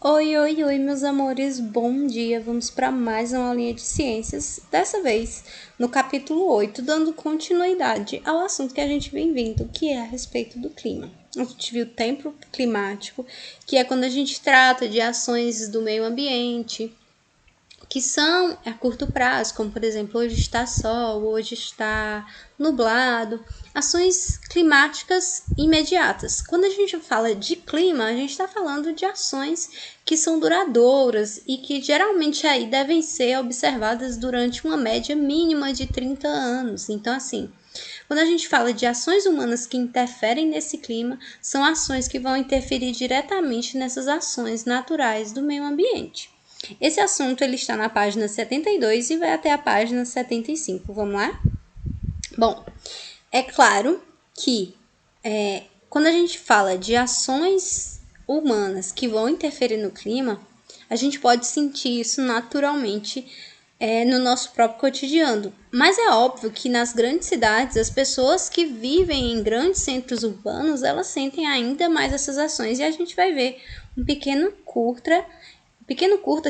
Oi, oi, oi, meus amores, bom dia! Vamos para mais uma aulinha de ciências, dessa vez no capítulo 8, dando continuidade ao assunto que a gente vem vendo, que é a respeito do clima. A gente viu o tempo climático, que é quando a gente trata de ações do meio ambiente, que são a curto prazo, como por exemplo, hoje está sol, hoje está nublado, ações climáticas imediatas. Quando a gente fala de clima, a gente está falando de ações que são duradouras e que geralmente aí devem ser observadas durante uma média mínima de 30 anos. Então, assim, quando a gente fala de ações humanas que interferem nesse clima, são ações que vão interferir diretamente nessas ações naturais do meio ambiente. Esse assunto ele está na página 72 e vai até a página 75. Vamos lá? Bom, é claro que quando a gente fala de ações humanas que vão interferir no clima, a gente pode sentir isso naturalmente no nosso próprio cotidiano. Mas é óbvio que nas grandes cidades, as pessoas que vivem em grandes centros urbanos, elas sentem ainda mais essas ações e a gente vai ver um pequeno curta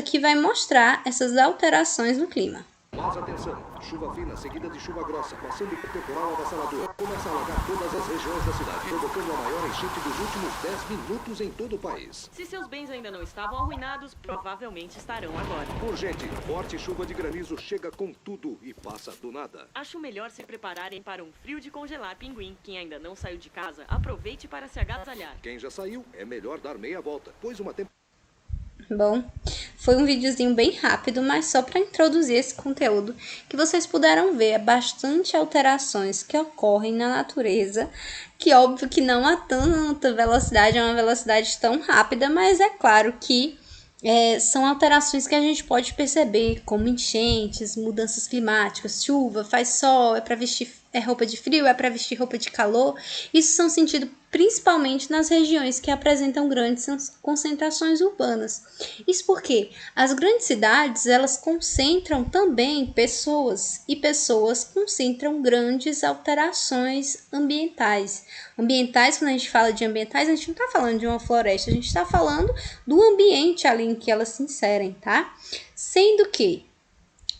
que vai mostrar essas alterações no clima. Mais atenção, chuva fina seguida de chuva grossa, passando por temporal avassalador. Começa a alagar todas as regiões da cidade, provocando a maior enchente dos últimos 10 minutos em todo o país. Se seus bens ainda não estavam arruinados, provavelmente estarão agora. Urgente, forte chuva de granizo chega com tudo e passa do nada. Acho melhor se prepararem para um frio de congelar, pinguim. Quem ainda não saiu de casa, aproveite para se agasalhar. Quem já saiu, é melhor dar meia volta, pois uma Bom, foi um videozinho bem rápido, mas só para introduzir esse conteúdo, que vocês puderam ver bastante alterações que ocorrem na natureza, que óbvio que não a tanta velocidade, é uma velocidade tão rápida, mas é claro que são alterações que a gente pode perceber, como enchentes, mudanças climáticas, chuva, faz sol, é para vestir roupa de frio, é para vestir roupa de calor. Isso são sentidos principalmente nas regiões que apresentam grandes concentrações urbanas. Isso porque as grandes cidades, elas concentram também pessoas, e pessoas concentram grandes alterações ambientais. Ambientais, quando a gente fala de ambientais, a gente não está falando de uma floresta, a gente está falando do ambiente ali em que elas se inserem, tá? Sendo que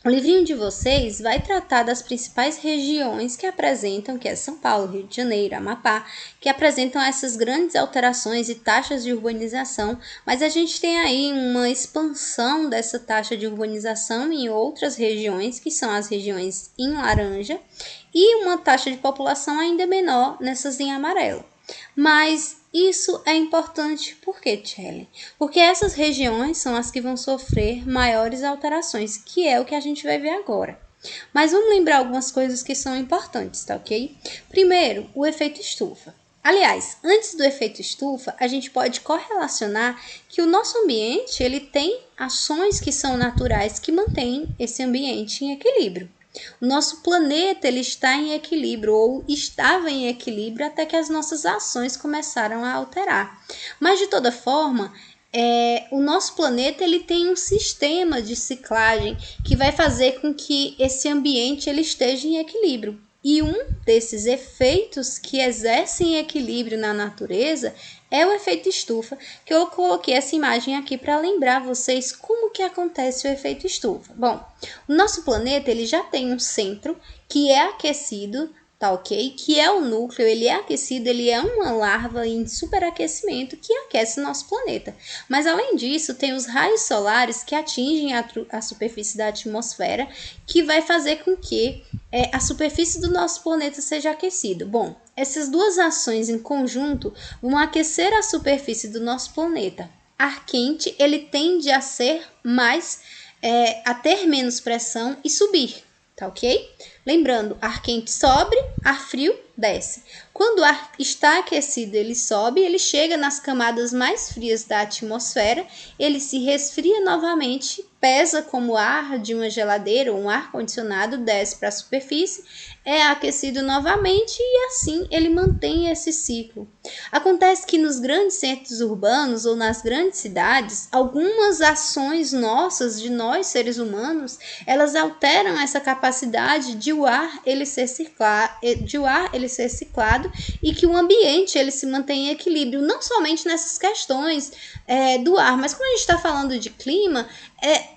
o livrinho de vocês vai tratar das principais regiões que apresentam, que é São Paulo, Rio de Janeiro, Amapá, que apresentam essas grandes alterações e taxas de urbanização, mas a gente tem aí uma expansão dessa taxa de urbanização em outras regiões, que são as regiões em laranja, e uma taxa de população ainda menor nessas em amarelo. Mas isso é importante por quê, Tchelle? Porque essas regiões são as que vão sofrer maiores alterações, que é o que a gente vai ver agora. Mas vamos lembrar algumas coisas que são importantes, tá ok? Primeiro, o efeito estufa. Aliás, antes do efeito estufa, a gente pode correlacionar que o nosso ambiente ele tem ações que são naturais que mantêm esse ambiente em equilíbrio. O nosso planeta ele está em equilíbrio ou estava em equilíbrio até que as nossas ações começaram a alterar. Mas de toda forma, o nosso planeta ele tem um sistema de ciclagem que vai fazer com que esse ambiente ele esteja em equilíbrio. E um desses efeitos que exercem equilíbrio na natureza é o efeito estufa, que eu coloquei essa imagem aqui para lembrar vocês como que acontece o efeito estufa. Bom, o nosso planeta ele já tem um centro que é aquecido, tá ok? Que é o núcleo, ele é aquecido, ele é uma larva em superaquecimento que aquece o nosso planeta. Mas além disso, tem os raios solares que atingem a superfície da atmosfera, que vai fazer com que a superfície do nosso planeta seja aquecida. Bom, essas duas ações em conjunto vão aquecer a superfície do nosso planeta. Ar quente, ele tende a ser a ter menos pressão e subir, tá ok? Lembrando, ar quente sobe, ar frio desce. Quando o ar está aquecido, ele sobe, ele chega nas camadas mais frias da atmosfera, ele se resfria novamente, pesa como ar de uma geladeira ou um ar-condicionado, desce para a superfície, é aquecido novamente e assim ele mantém esse ciclo. Acontece que nos grandes centros urbanos ou nas grandes cidades, algumas ações nossas, de nós seres humanos, elas alteram essa capacidade de o ar ele ser ciclado e que o ambiente ele se mantém em equilíbrio, não somente nessas questões do ar, mas como a gente está falando de clima,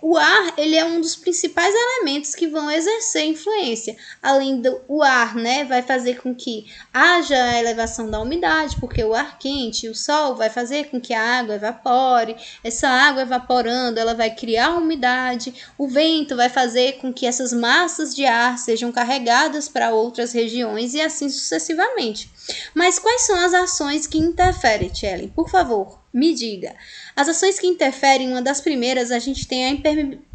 o ar ele é um dos principais elementos que vão exercer influência. Além do ar, né, vai fazer com que haja a elevação da umidade, porque o ar quente, o sol vai fazer com que a água evapore. Essa água evaporando, ela vai criar umidade. O vento vai fazer com que essas massas de ar sejam carregadas para outras regiões e assim sucessivamente. Mas quais são as ações que interferem, Tchellen? Por favor, me diga. As ações que interferem, uma das primeiras, a gente tem a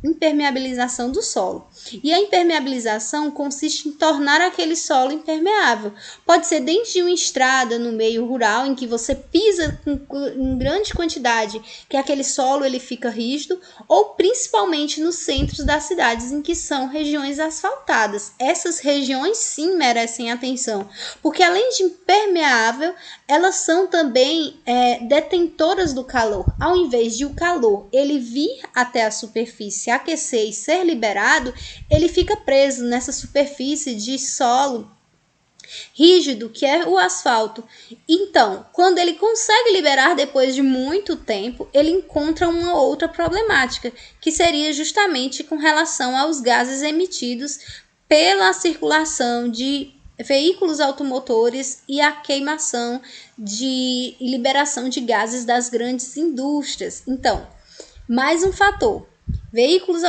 impermeabilização do solo. E a impermeabilização consiste em tornar aquele solo impermeável. Pode ser desde uma estrada no meio rural, em que você pisa em grande quantidade, que aquele solo ele fica rígido, ou principalmente nos centros das cidades, em que são regiões asfaltadas. Essas regiões sim merecem atenção, porque além de impermeável, elas são também detentoras do calor. Ao invés de o calor ele vir até a superfície, aquecer e ser liberado, ele fica preso nessa superfície de solo rígido, que é o asfalto. Então, quando ele consegue liberar depois de muito tempo, ele encontra uma outra problemática, que seria justamente com relação aos gases emitidos pela circulação de veículos automotores e a queimação e liberação de gases das grandes indústrias. Então, mais um fator. Veículos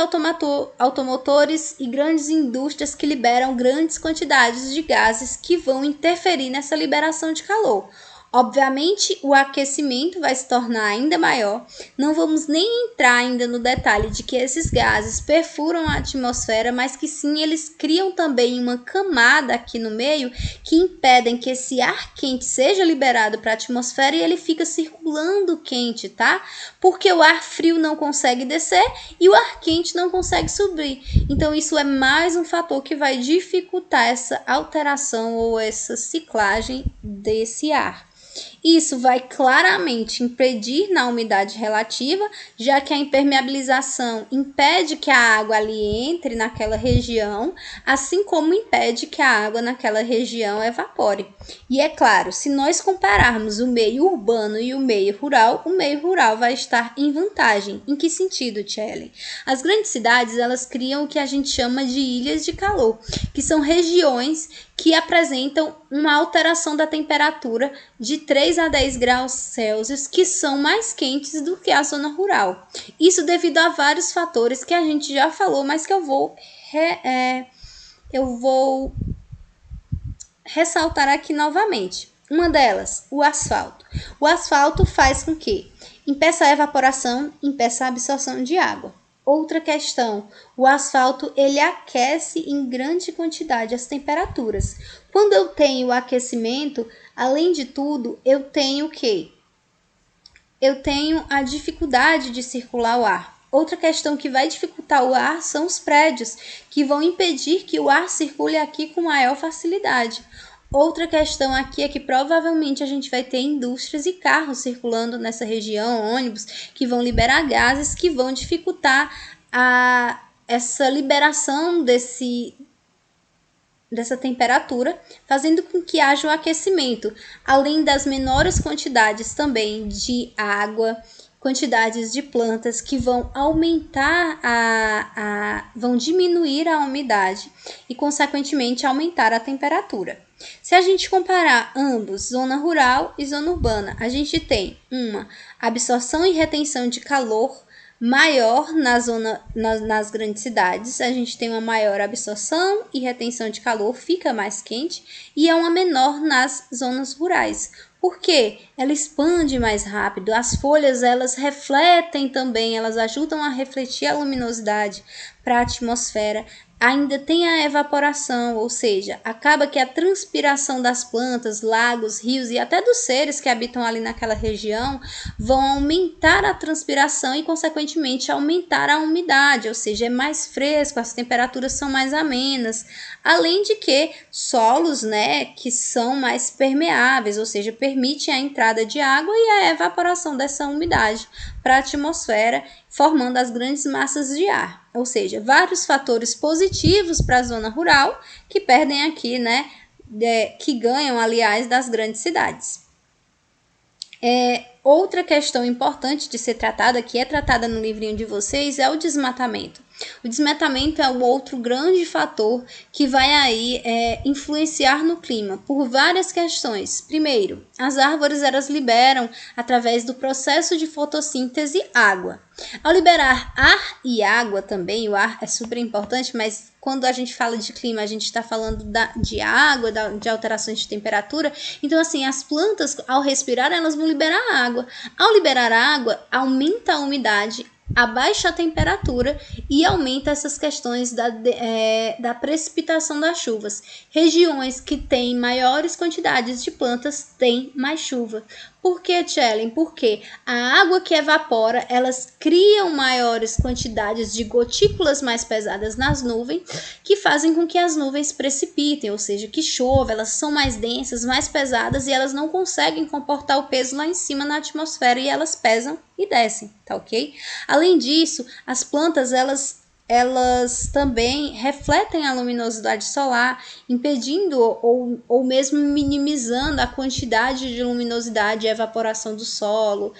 automotores e grandes indústrias que liberam grandes quantidades de gases que vão interferir nessa liberação de calor. Obviamente, o aquecimento vai se tornar ainda maior. Não vamos nem entrar ainda no detalhe de que esses gases perfuram a atmosfera, mas que sim, eles criam também uma camada aqui no meio que impedem que esse ar quente seja liberado para a atmosfera e ele fica circulando quente, tá? Porque o ar frio não consegue descer e o ar quente não consegue subir. Então, isso é mais um fator que vai dificultar essa alteração ou essa ciclagem desse ar. Isso vai claramente impedir na umidade relativa, já que a impermeabilização impede que a água ali entre naquela região, assim como impede que a água naquela região evapore. E é claro, se nós compararmos o meio urbano e o meio rural vai estar em vantagem. Em que sentido, Tchellen? As grandes cidades, elas criam o que a gente chama de ilhas de calor, que são regiões que apresentam uma alteração da temperatura de 3 a 10 graus Celsius, que são mais quentes do que a zona rural. Isso devido a vários fatores que a gente já falou, mas que eu vou ressaltar aqui novamente. Uma delas, o asfalto. O asfalto faz com que impeça a evaporação, impeça a absorção de água. Outra questão, o asfalto ele aquece em grande quantidade as temperaturas. Quando eu tenho o aquecimento, além de tudo, eu tenho o quê? Eu tenho a dificuldade de circular o ar. Outra questão que vai dificultar o ar são os prédios, que vão impedir que o ar circule aqui com maior facilidade. Outra questão aqui é que provavelmente a gente vai ter indústrias e carros circulando nessa região, ônibus, que vão liberar gases que vão dificultar essa liberação dessa temperatura, fazendo com que haja o aquecimento, além das menores quantidades também de água, quantidades de plantas que vão aumentar vão diminuir a umidade e, consequentemente, aumentar a temperatura. Se a gente comparar ambos, zona rural e zona urbana, a gente tem uma absorção e retenção de calor maior nas grandes cidades, a gente tem uma maior absorção e retenção de calor, fica mais quente, e é uma menor nas zonas rurais. Por quê? Ela expande mais rápido, as folhas elas refletem também, elas ajudam a refletir a luminosidade, para a atmosfera. Ainda tem a evaporação, ou seja, acaba que a transpiração das plantas, lagos, rios e até dos seres que habitam ali naquela região vão aumentar a transpiração e, consequentemente, aumentar a umidade, ou seja, é mais fresco, as temperaturas são mais amenas, além de que solos, né, que são mais permeáveis, ou seja, permitem a entrada de água e a evaporação dessa umidade para a atmosfera, formando as grandes massas de ar. Ou seja, vários fatores positivos para a zona rural que perdem aqui, né, que ganham, aliás, das grandes cidades. Outra questão importante de ser tratada, que é tratada no livrinho de vocês, é o desmatamento. O desmatamento é o outro grande fator que vai aí influenciar no clima por várias questões. Primeiro, as árvores elas liberam, através do processo de fotossíntese, água. Ao liberar ar e água também, o ar é super importante, mas quando a gente fala de clima, a gente está falando de água, de alterações de temperatura. Então, assim, as plantas, ao respirar, elas vão liberar água. Ao liberar água, aumenta a umidade, abaixa a temperatura e aumenta essas questões da precipitação das chuvas. Regiões que têm maiores quantidades de plantas têm mais chuva. Por que, Tchellen? Porque a água que evapora, elas criam maiores quantidades de gotículas mais pesadas nas nuvens, que fazem com que as nuvens precipitem, ou seja, que chova, elas são mais densas, mais pesadas e elas não conseguem comportar o peso lá em cima na atmosfera e elas pesam e descem, tá ok? Além disso, as plantas, elas também refletem a luminosidade solar, impedindo ou mesmo minimizando a quantidade de luminosidade e evaporação do solo,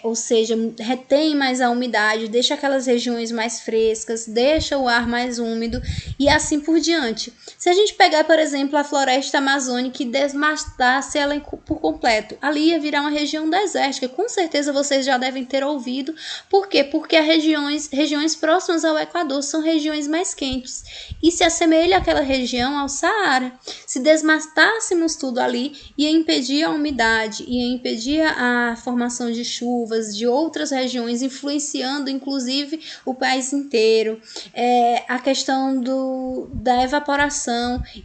ou seja, retém mais a umidade, deixa aquelas regiões mais frescas, deixa o ar mais úmido e assim por diante. Se a gente pegar, por exemplo, a floresta amazônica e desmastasse ela por completo, ali ia virar uma região desértica, com certeza vocês já devem ter ouvido. Por quê? Porque as regiões próximas ao Equador são regiões mais quentes e se assemelha aquela região ao Saara. Se desmastássemos tudo ali, ia impedir a umidade, ia impedir a formação de chuvas de outras regiões, influenciando inclusive o país inteiro, a questão da evaporação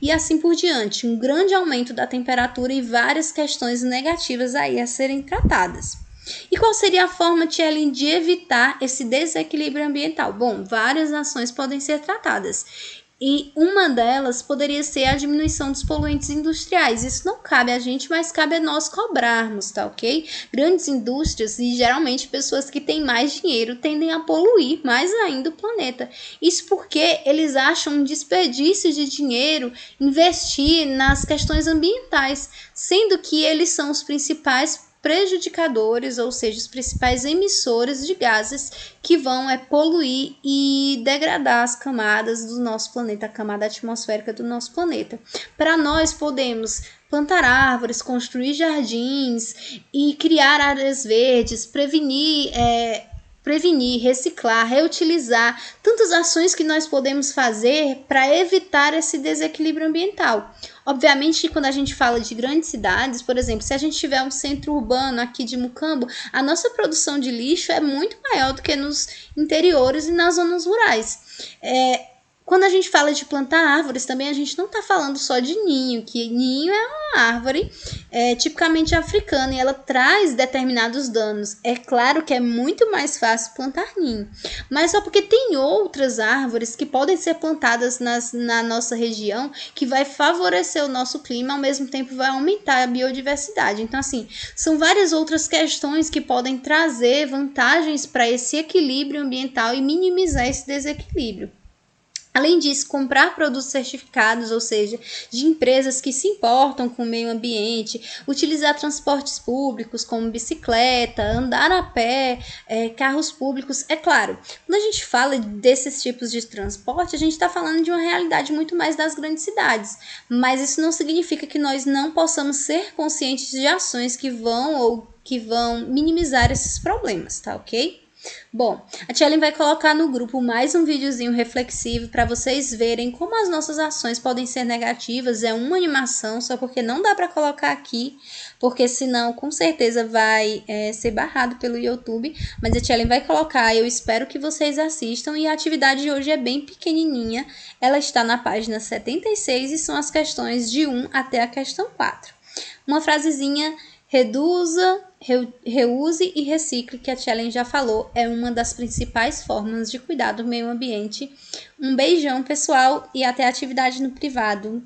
e assim por diante. Um grande aumento da temperatura e várias questões negativas aí a serem tratadas. E qual seria a forma, Tchellen, de evitar esse desequilíbrio ambiental? Bom, várias ações podem ser tratadas. E uma delas poderia ser a diminuição dos poluentes industriais. Isso não cabe a gente, mas cabe a nós cobrarmos, tá ok? Grandes indústrias e geralmente pessoas que têm mais dinheiro tendem a poluir mais ainda o planeta. Isso porque eles acham um desperdício de dinheiro investir nas questões ambientais, sendo que eles são os principais prejudicadores, ou seja, os principais emissores de gases que vão poluir e degradar as camadas do nosso planeta, a camada atmosférica do nosso planeta. Para nós podemos plantar árvores, construir jardins e criar áreas verdes, prevenir, reciclar, reutilizar, tantas ações que nós podemos fazer para evitar esse desequilíbrio ambiental. Obviamente que quando a gente fala de grandes cidades, por exemplo, se a gente tiver um centro urbano aqui de Mucambo, a nossa produção de lixo é muito maior do que nos interiores e nas zonas rurais. Quando a gente fala de plantar árvores, também a gente não está falando só de ninho, que ninho é uma árvore tipicamente africana e ela traz determinados danos. É claro que é muito mais fácil plantar ninho, mas só porque tem outras árvores que podem ser plantadas na nossa região que vai favorecer o nosso clima, ao mesmo tempo vai aumentar a biodiversidade. Então, assim, são várias outras questões que podem trazer vantagens para esse equilíbrio ambiental e minimizar esse desequilíbrio. Além disso, comprar produtos certificados, ou seja, de empresas que se importam com o meio ambiente, utilizar transportes públicos como bicicleta, andar a pé, carros públicos. É claro, quando a gente fala desses tipos de transporte, a gente está falando de uma realidade muito mais das grandes cidades, mas isso não significa que nós não possamos ser conscientes de ações que vão minimizar esses problemas, tá ok? Bom, a Tia Ellen vai colocar no grupo mais um videozinho reflexivo para vocês verem como as nossas ações podem ser negativas. É uma animação, só porque não dá para colocar aqui, porque senão com certeza vai ser barrado pelo YouTube. Mas a Tia Ellen vai colocar, eu espero que vocês assistam. E a atividade de hoje é bem pequenininha, ela está na página 76 e são as questões de 1 até a questão 4. Uma frasezinha: reduza, reuse e recicle, que a Tia Ellen já falou, é uma das principais formas de cuidar do meio ambiente. Um beijão, pessoal, e até a atividade no privado.